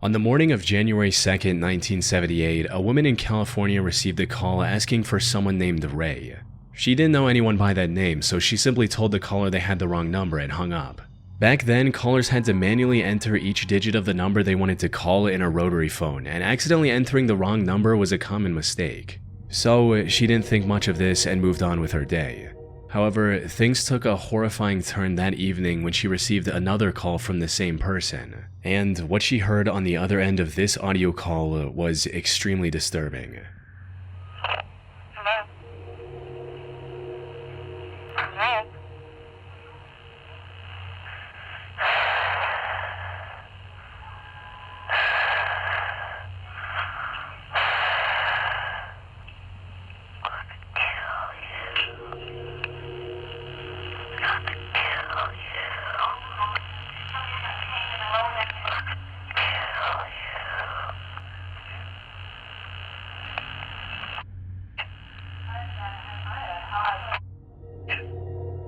On the morning of January 2nd, 1978, a woman in California received a call asking for someone named Ray. She didn't know anyone by that name, so she simply told the caller they had the wrong number and hung up. Back then, callers had to manually enter each digit of the number they wanted to call in a rotary phone, and accidentally entering the wrong number was a common mistake. So she didn't think much of this and moved on with her day. However, things took a horrifying turn that evening when she received another call from the same person. And what she heard on the other end of this audio call was extremely disturbing. Hello? Hello?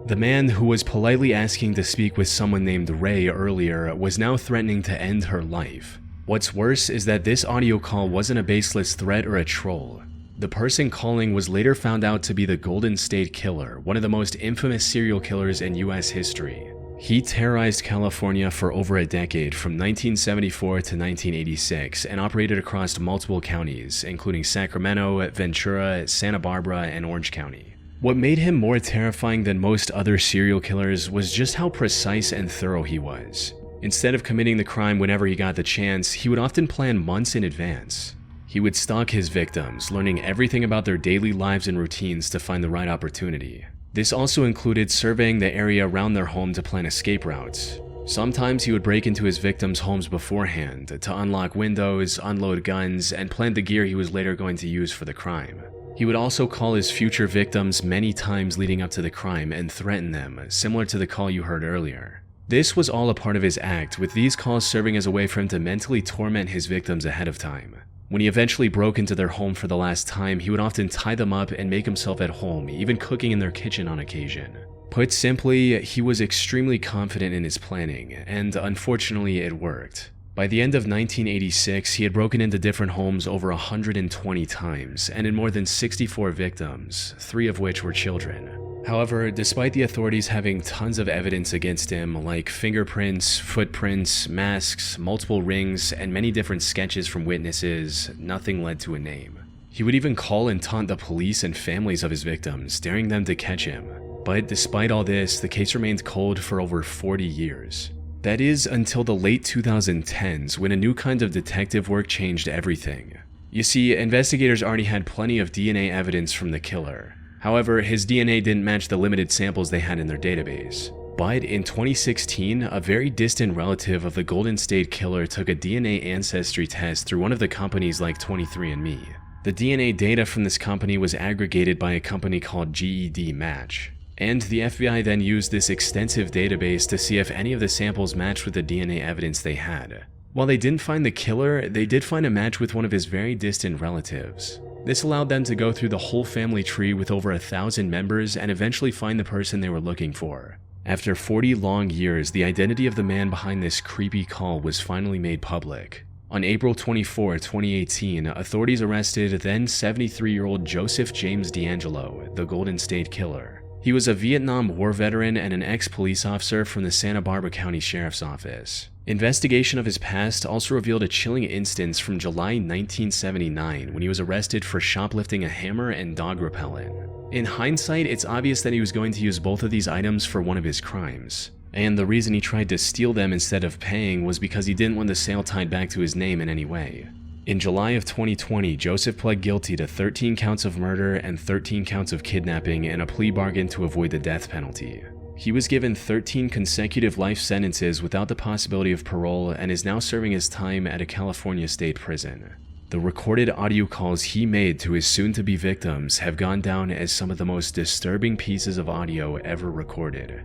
The man who was politely asking to speak with someone named Ray earlier was now threatening to end her life. What's worse is that this audio call wasn't a baseless threat or a troll. The person calling was later found out to be the Golden State Killer, one of the most infamous serial killers in US history. He terrorized California for over a decade from 1974 to 1986 and operated across multiple counties, including Sacramento, Ventura, Santa Barbara, and Orange County. What made him more terrifying than most other serial killers was just how precise and thorough he was. Instead of committing the crime whenever he got the chance, he would often plan months in advance. He would stalk his victims, learning everything about their daily lives and routines to find the right opportunity. This also included surveying the area around their home to plan escape routes. Sometimes he would break into his victims' homes beforehand to unlock windows, unload guns, and plant the gear he was later going to use for the crime. He would also call his future victims many times leading up to the crime and threaten them, similar to the call you heard earlier. This was all a part of his act, with these calls serving as a way for him to mentally torment his victims ahead of time. When he eventually broke into their home for the last time, he would often tie them up and make himself at home, even cooking in their kitchen on occasion. Put simply, he was extremely confident in his planning, and unfortunately it worked. By the end of 1986, he had broken into different homes over 120 times, and in more than 64 victims, 3 of which were children. However, despite the authorities having tons of evidence against him, like fingerprints, footprints, masks, multiple rings, and many different sketches from witnesses, nothing led to a name. He would even call and taunt the police and families of his victims, daring them to catch him. But despite all this, the case remained cold for over 40 years. That is, until the late 2010s, when a new kind of detective work changed everything. You see, investigators already had plenty of DNA evidence from the killer. However, his DNA didn't match the limited samples they had in their database. But in 2016, a very distant relative of the Golden State Killer took a DNA ancestry test through one of the companies like 23andMe. The DNA data from this company was aggregated by a company called GED Match. And the FBI then used this extensive database to see if any of the samples matched with the DNA evidence they had. While they didn't find the killer, they did find a match with one of his very distant relatives. This allowed them to go through the whole family tree with over 1,000 members and eventually find the person they were looking for. After 40 long years, the identity of the man behind this creepy call was finally made public. On April 24, 2018, authorities arrested then 73-year-old Joseph James DeAngelo, the Golden State Killer. He was a Vietnam War veteran and an ex-police officer from the Santa Barbara County Sheriff's Office. Investigation of his past also revealed a chilling instance from July 1979 when he was arrested for shoplifting a hammer and dog repellent. In hindsight, it's obvious that he was going to use both of these items for one of his crimes. And the reason he tried to steal them instead of paying was because he didn't want the sale tied back to his name in any way. In July of 2020, Joseph pled guilty to 13 counts of murder and 13 counts of kidnapping in a plea bargain to avoid the death penalty. He was given 13 consecutive life sentences without the possibility of parole and is now serving his time at a California state prison. The recorded audio calls he made to his soon-to-be victims have gone down as some of the most disturbing pieces of audio ever recorded.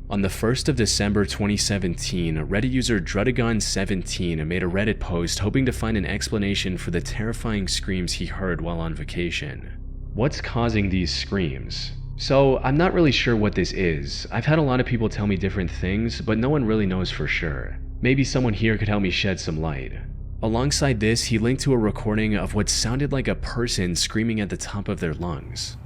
On the 1st of December 2017, Reddit user Drudagon17 made a Reddit post hoping to find an explanation for the terrifying screams he heard while on vacation. What's causing these screams? So I'm not really sure what this is. I've had a lot of people tell me different things, but no one really knows for sure. Maybe someone here could help me shed some light. Alongside this, he linked to a recording of what sounded like a person screaming at the top of their lungs.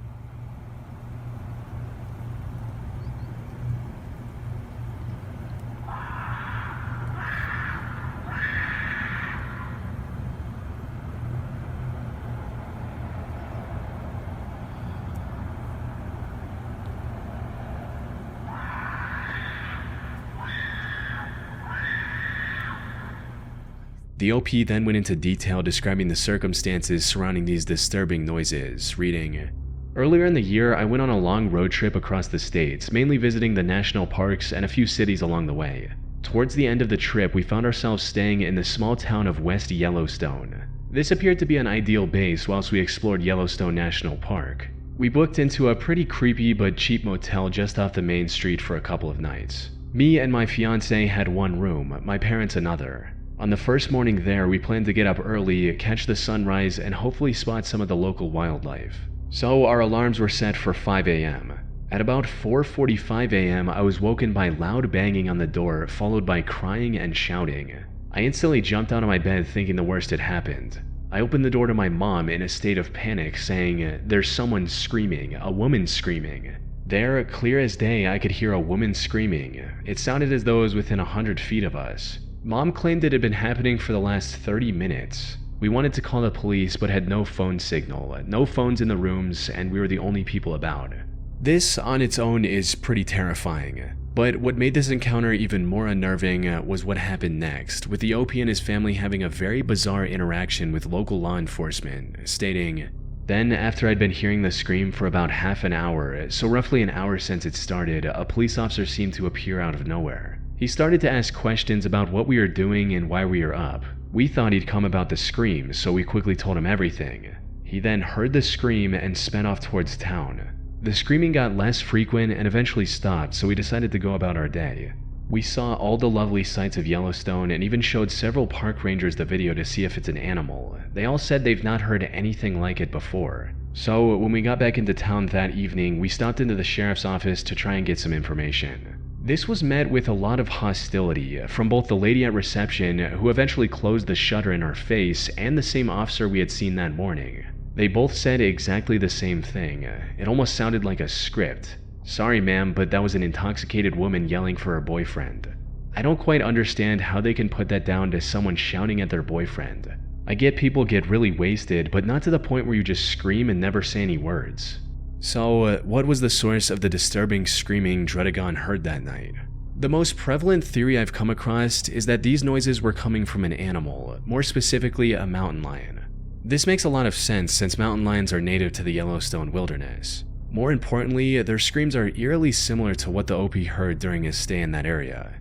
The OP then went into detail describing the circumstances surrounding these disturbing noises, reading, "Earlier in the year, I went on a long road trip across the states, mainly visiting the national parks and a few cities along the way. Towards the end of the trip, we found ourselves staying in the small town of West Yellowstone. This appeared to be an ideal base whilst we explored Yellowstone National Park. We booked into a pretty creepy but cheap motel just off the main street for a couple of nights. Me and my fiancé had one room, my parents another. On the first morning there, we planned to get up early, catch the sunrise, and hopefully spot some of the local wildlife. So our alarms were set for 5 a.m. At about 4:45 a.m., I was woken by loud banging on the door, followed by crying and shouting. I instantly jumped out of my bed thinking the worst had happened. I opened the door to my mom in a state of panic, saying, "There's someone screaming, a woman screaming." There, clear as day, I could hear a woman screaming. It sounded as though it was within 100 feet of us. Mom claimed it had been happening for the last 30 minutes. We wanted to call the police but had no phone signal, no phones in the rooms, and we were the only people about. This on its own is pretty terrifying, but what made this encounter even more unnerving was what happened next, with the OP and his family having a very bizarre interaction with local law enforcement, stating, "Then, after I'd been hearing the scream for about half an hour, so roughly an hour since it started, a police officer seemed to appear out of nowhere. He started to ask questions about what we were doing and why we were up. We thought he'd come about the scream, so we quickly told him everything. He then heard the scream and sped off towards town. The screaming got less frequent and eventually stopped, so we decided to go about our day. We saw all the lovely sights of Yellowstone and even showed several park rangers the video to see if it's an animal. They all said they've not heard anything like it before. So when we got back into town that evening, we stopped into the sheriff's office to try and get some information. This was met with a lot of hostility from both the lady at reception, who eventually closed the shutter in our face, and the same officer we had seen that morning. They both said exactly the same thing. It almost sounded like a script. "Sorry ma'am, but that was an intoxicated woman yelling for her boyfriend." I don't quite understand how they can put that down to someone shouting at their boyfriend. I get people get really wasted, but not to the point where you just scream and never say any words. So, what was the source of the disturbing screaming Dredagon heard that night? The most prevalent theory I've come across is that these noises were coming from an animal, more specifically a mountain lion. This makes a lot of sense since mountain lions are native to the Yellowstone wilderness. More importantly, their screams are eerily similar to what the OP heard during his stay in that area.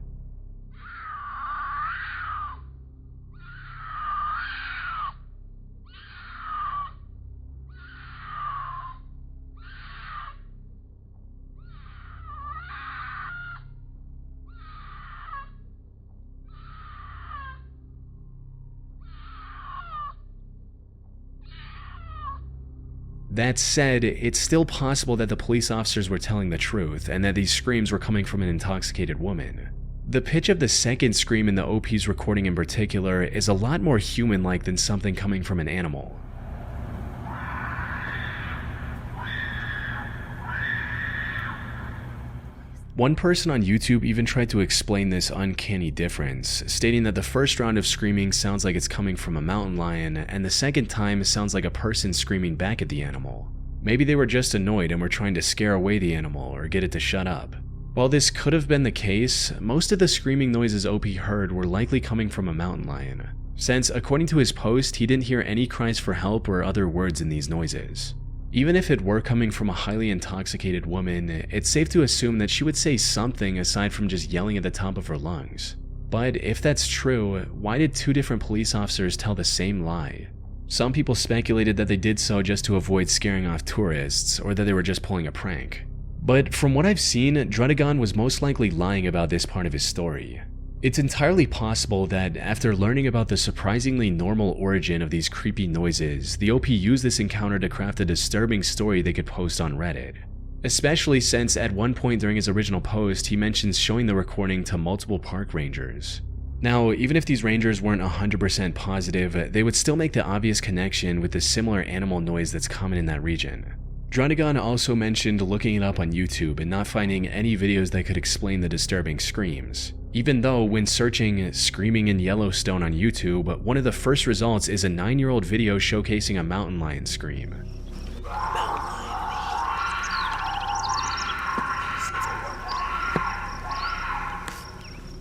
That said, it's still possible that the police officers were telling the truth, and that these screams were coming from an intoxicated woman. The pitch of the second scream in the OP's recording in particular is a lot more human-like than something coming from an animal. One person on YouTube even tried to explain this uncanny difference, stating that the first round of screaming sounds like it's coming from a mountain lion, and the second time sounds like a person screaming back at the animal. Maybe they were just annoyed and were trying to scare away the animal or get it to shut up. While this could have been the case, most of the screaming noises OP heard were likely coming from a mountain lion, since according to his post, he didn't hear any cries for help or other words in these noises. Even if it were coming from a highly intoxicated woman, it's safe to assume that she would say something aside from just yelling at the top of her lungs. But if that's true, why did two different police officers tell the same lie? Some people speculated that they did so just to avoid scaring off tourists, or that they were just pulling a prank. But from what I've seen, Dredagon was most likely lying about this part of his story. It's entirely possible that after learning about the surprisingly normal origin of these creepy noises, the OP used this encounter to craft a disturbing story they could post on Reddit. especially since at one point during his original post he mentions showing the recording to multiple park rangers. Now, even if these rangers weren't 100% positive, they would still make the obvious connection with the similar animal noise that's common in that region. Draudigon also mentioned looking it up on YouTube and not finding any videos that could explain the disturbing screams. Even though when searching "screaming in Yellowstone" on YouTube, one of the first results is a 9-year-old video showcasing a mountain lion scream.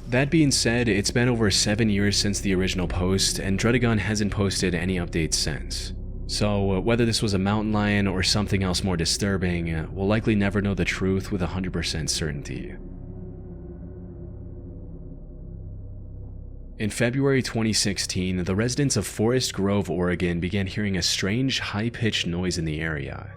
That being said, it's been over 7 years since the original post, and Draudigon hasn't posted any updates since. So, whether this was a mountain lion or something else more disturbing, we'll likely never know the truth with 100% certainty. In February 2016, the residents of Forest Grove, Oregon began hearing a strange, high-pitched noise in the area.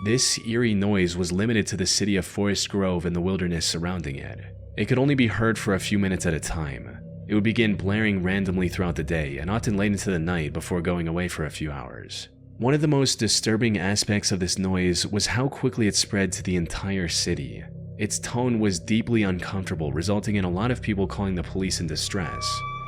This eerie noise was limited to the city of Forest Grove and the wilderness surrounding it. It could only be heard for a few minutes at a time. It would begin blaring randomly throughout the day and often late into the night before going away for a few hours. One of the most disturbing aspects of this noise was how quickly it spread to the entire city. Its tone was deeply uncomfortable, resulting in a lot of people calling the police in distress.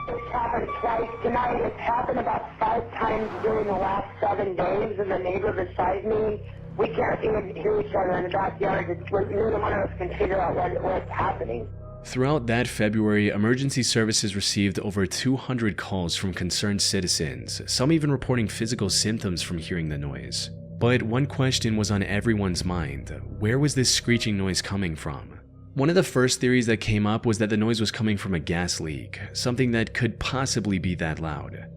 It's happened twice tonight. It's happened about 5 times during the last 7 days, and the neighbor beside me, we can't even hear each other in the backyard. Neither one of us can figure out what's happening. Throughout that February, emergency services received over 200 calls from concerned citizens, some even reporting physical symptoms from hearing the noise. But one question was on everyone's mind: where was this screeching noise coming from? One of the first theories that came up was that the noise was coming from a gas leak, something that could possibly be that loud.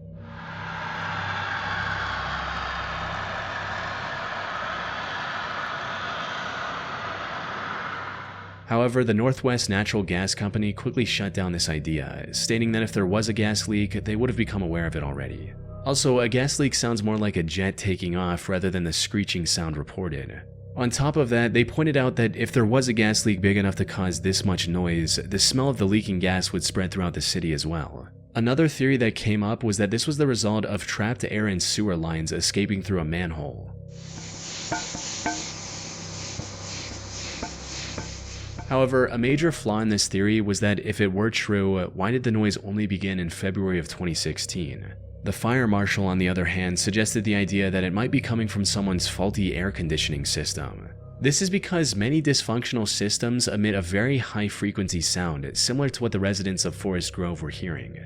However, the Northwest Natural Gas Company quickly shut down this idea, stating that if there was a gas leak, they would have become aware of it already. Also, a gas leak sounds more like a jet taking off rather than the screeching sound reported. On top of that, they pointed out that if there was a gas leak big enough to cause this much noise, the smell of the leaking gas would spread throughout the city as well. Another theory that came up was that this was the result of trapped air and sewer lines escaping through a manhole. However, a major flaw in this theory was that if it were true, why did the noise only begin in February of 2016? The fire marshal, on the other hand, suggested the idea that it might be coming from someone's faulty air conditioning system. This is because many dysfunctional systems emit a very high-frequency sound, similar to what the residents of Forest Grove were hearing.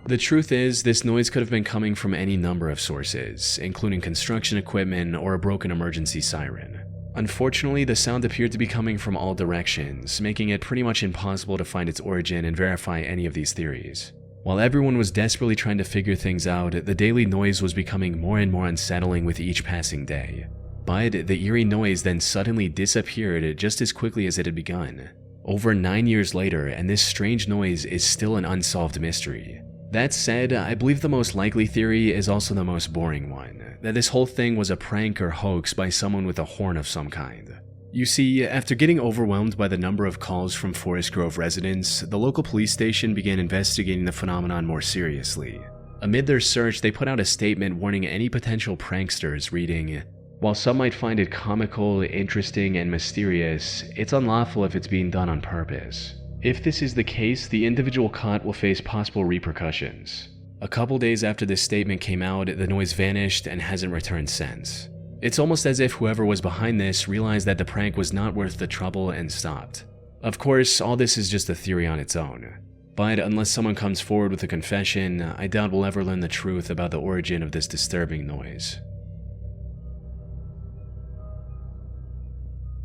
The truth is, this noise could have been coming from any number of sources, including construction equipment or a broken emergency siren. Unfortunately, the sound appeared to be coming from all directions, making it pretty much impossible to find its origin and verify any of these theories. While everyone was desperately trying to figure things out, the daily noise was becoming more and more unsettling with each passing day. But the eerie noise then suddenly disappeared just as quickly as it had begun. Over 9 years later, and this strange noise is still an unsolved mystery. That said, I believe the most likely theory is also the most boring one, that this whole thing was a prank or hoax by someone with a horn of some kind. You see, after getting overwhelmed by the number of calls from Forest Grove residents, the local police station began investigating the phenomenon more seriously. Amid their search, they put out a statement warning any potential pranksters, reading, "While some might find it comical, interesting, and mysterious, it's unlawful if it's being done on purpose. If this is the case, the individual caught will face possible repercussions." A couple days after this statement came out, the noise vanished and hasn't returned since. It's almost as if whoever was behind this realized that the prank was not worth the trouble and stopped. Of course, all this is just a theory on its own. But unless someone comes forward with a confession, I doubt we'll ever learn the truth about the origin of this disturbing noise.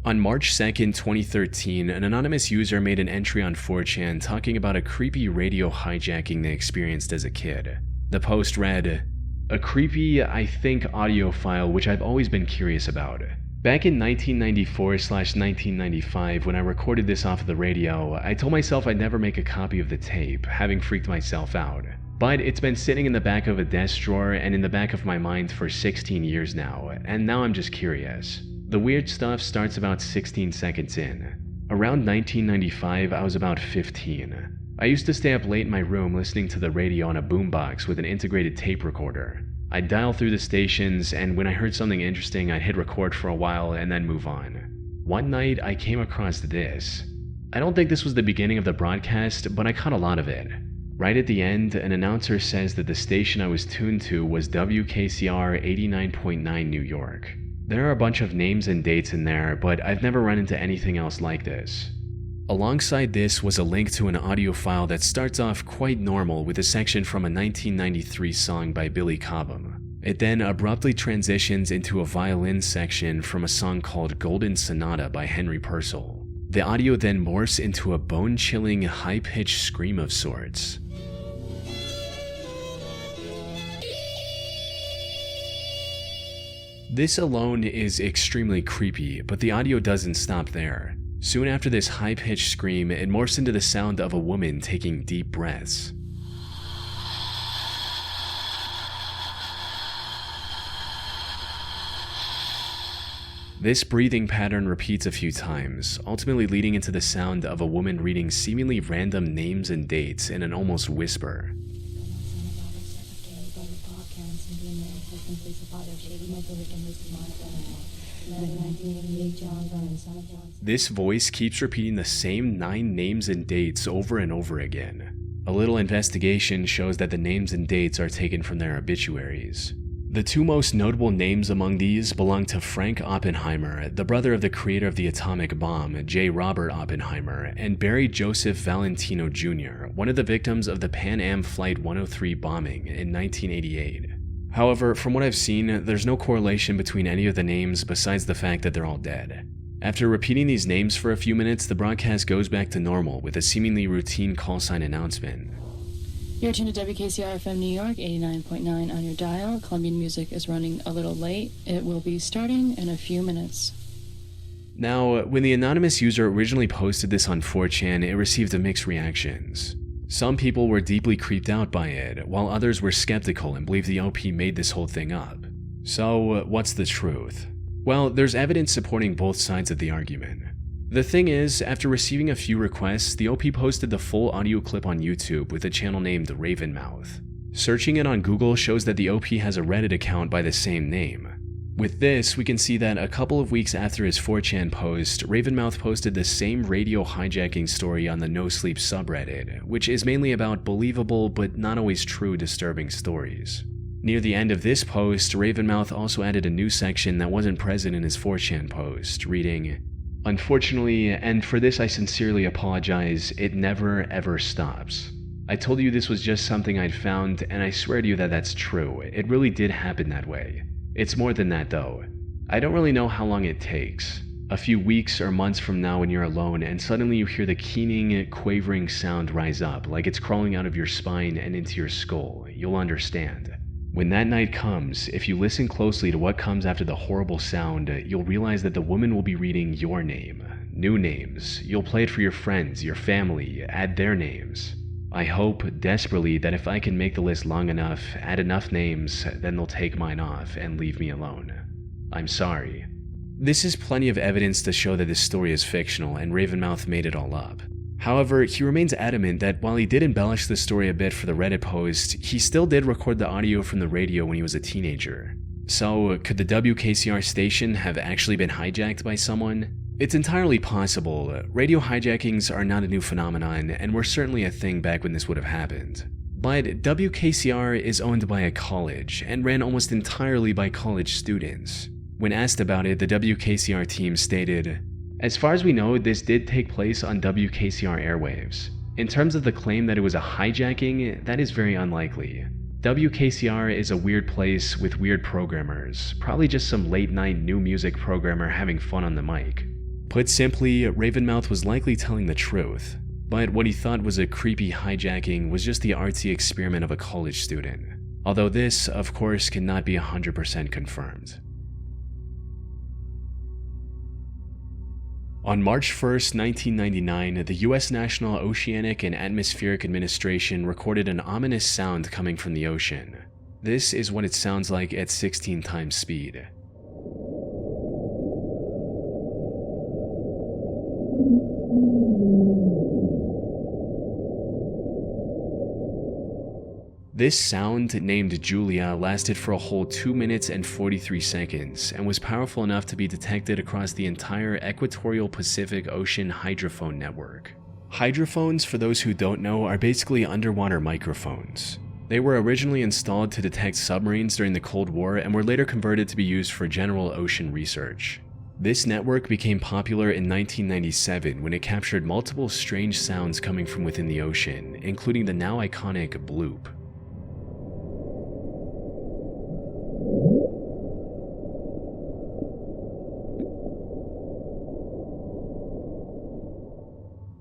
On March 2nd, 2013, an anonymous user made an entry on 4chan talking about a creepy radio hijacking they experienced as a kid. The post read, "A creepy, I think, audio file which I've always been curious about. Back in 1994/1995, when I recorded this off of the radio, I told myself I'd never make a copy of the tape, having freaked myself out. But it's been sitting in the back of a desk drawer and in the back of my mind for 16 years now, and now I'm just curious. The weird stuff starts about 16 seconds in. Around 1995, I was about 15. I used to stay up late in my room listening to the radio on a boombox with an integrated tape recorder. I'd dial through the stations, and when I heard something interesting, I'd hit record for a while and then move on. One night, I came across this. I don't think this was the beginning of the broadcast, but I caught a lot of it. Right at the end, an announcer says that the station I was tuned to was WKCR 89.9 New York. There are a bunch of names and dates in there, but I've never run into anything else like this. Alongside this was a link to an audio file that starts off quite normal with a section from a 1993 song by Billy Cobham. It then abruptly transitions into a violin section from a song called Golden Sonata by Henry Purcell. The audio then morphs into a bone-chilling, high-pitched scream of sorts. This alone is extremely creepy, but the audio doesn't stop there. Soon after this high-pitched scream, it morphs into the sound of a woman taking deep breaths. This breathing pattern repeats a few times, ultimately leading into the sound of a woman reading seemingly random names and dates in an almost whisper. This voice keeps repeating the same 9 names and dates over and over again. A little investigation shows that the names and dates are taken from their obituaries. The 2 most notable names among these belong to Frank Oppenheimer, the brother of the creator of the atomic bomb, J. Robert Oppenheimer, and Barry Joseph Valentino Jr., one of the victims of the Pan Am Flight 103 bombing in 1988. However, from what I've seen, there's no correlation between any of the names besides the fact that they're all dead. After repeating these names for a few minutes, the broadcast goes back to normal with a seemingly routine call sign announcement. You're tuned to WKCR FM New York, 89.9 on your dial. Colombian music is running a little late. It will be starting in a few minutes. Now, when the anonymous user originally posted this on 4chan, it received mixed reactions. Some people were deeply creeped out by it, while others were skeptical and believed the OP made this whole thing up. So, what's the truth? Well, there's evidence supporting both sides of the argument. The thing is, after receiving a few requests, the OP posted the full audio clip on YouTube with a channel named Ravenmouth. Searching it on Google shows that the OP has a Reddit account by the same name. With this, we can see that a couple of weeks after his 4chan post, Ravenmouth posted the same radio hijacking story on the No Sleep subreddit, which is mainly about believable but not always true disturbing stories. Near the end of this post, Ravenmouth also added a new section that wasn't present in his 4chan post, reading, "Unfortunately, and for this I sincerely apologize, it never ever stops. I told you this was just something I'd found, and I swear to you that that's true. It really did happen that way. It's more than that though. I don't really know how long it takes. A few weeks or months from now when you're alone and suddenly you hear the keening, quavering sound rise up like it's crawling out of your spine and into your skull, you'll understand. When that night comes, if you listen closely to what comes after the horrible sound, you'll realize that the woman will be reading your name, new names. You'll play it for your friends, your family, add their names. I hope, desperately, that if I can make the list long enough, add enough names, then they'll take mine off and leave me alone. I'm sorry." This is plenty of evidence to show that this story is fictional and Ravenmouth made it all up. However, he remains adamant that while he did embellish the story a bit for the Reddit post, he still did record the audio from the radio when he was a teenager. So, could the WKCR station have actually been hijacked by someone? It's entirely possible. Radio hijackings are not a new phenomenon, and were certainly a thing back when this would have happened. But WKCR is owned by a college, and ran almost entirely by college students. When asked about it, the WKCR team stated, "As far as we know, this did take place on WKCR airwaves. In terms of the claim that it was a hijacking, that is very unlikely. WKCR is a weird place with weird programmers, probably just some late-night new music programmer having fun on the mic." Put simply, Ravenmouth was likely telling the truth, but what he thought was a creepy hijacking was just the artsy experiment of a college student. Although this, of course, cannot be 100% confirmed. On March 1st, 1999, the US National Oceanic and Atmospheric Administration recorded an ominous sound coming from the ocean. This is what it sounds like at 16 times speed. This sound, named Julia, lasted for a whole 2 minutes and 43 seconds and was powerful enough to be detected across the entire equatorial Pacific Ocean hydrophone network. Hydrophones, for those who don't know, are basically underwater microphones. They were originally installed to detect submarines during the Cold War and were later converted to be used for general ocean research. This network became popular in 1997 when it captured multiple strange sounds coming from within the ocean, including the now iconic bloop.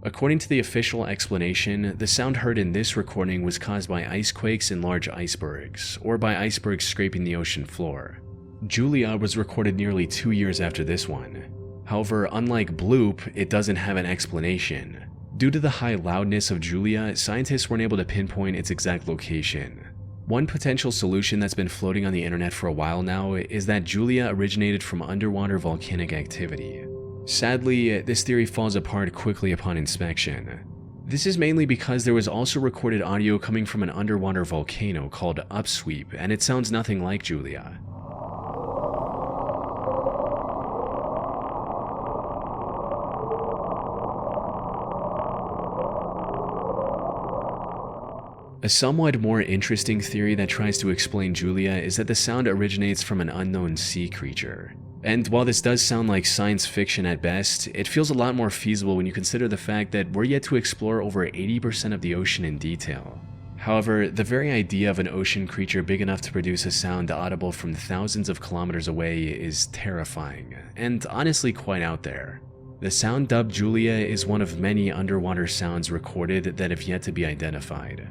According to the official explanation, the sound heard in this recording was caused by ice quakes and large icebergs, or by icebergs scraping the ocean floor. Julia was recorded nearly 2 years after this one. However, unlike bloop, it doesn't have an explanation. Due to the high loudness of Julia, scientists weren't able to pinpoint its exact location. One potential solution that's been floating on the internet for a while now is that Julia originated from underwater volcanic activity. Sadly, this theory falls apart quickly upon inspection. This is mainly because there was also recorded audio coming from an underwater volcano called Upsweep, and it sounds nothing like Julia. A somewhat more interesting theory that tries to explain Julia is that the sound originates from an unknown sea creature. And while this does sound like science fiction at best, it feels a lot more feasible when you consider the fact that we're yet to explore over 80% of the ocean in detail. However, the very idea of an ocean creature big enough to produce a sound audible from thousands of kilometers away is terrifying, and honestly quite out there. The sound dubbed Julia is one of many underwater sounds recorded that have yet to be identified.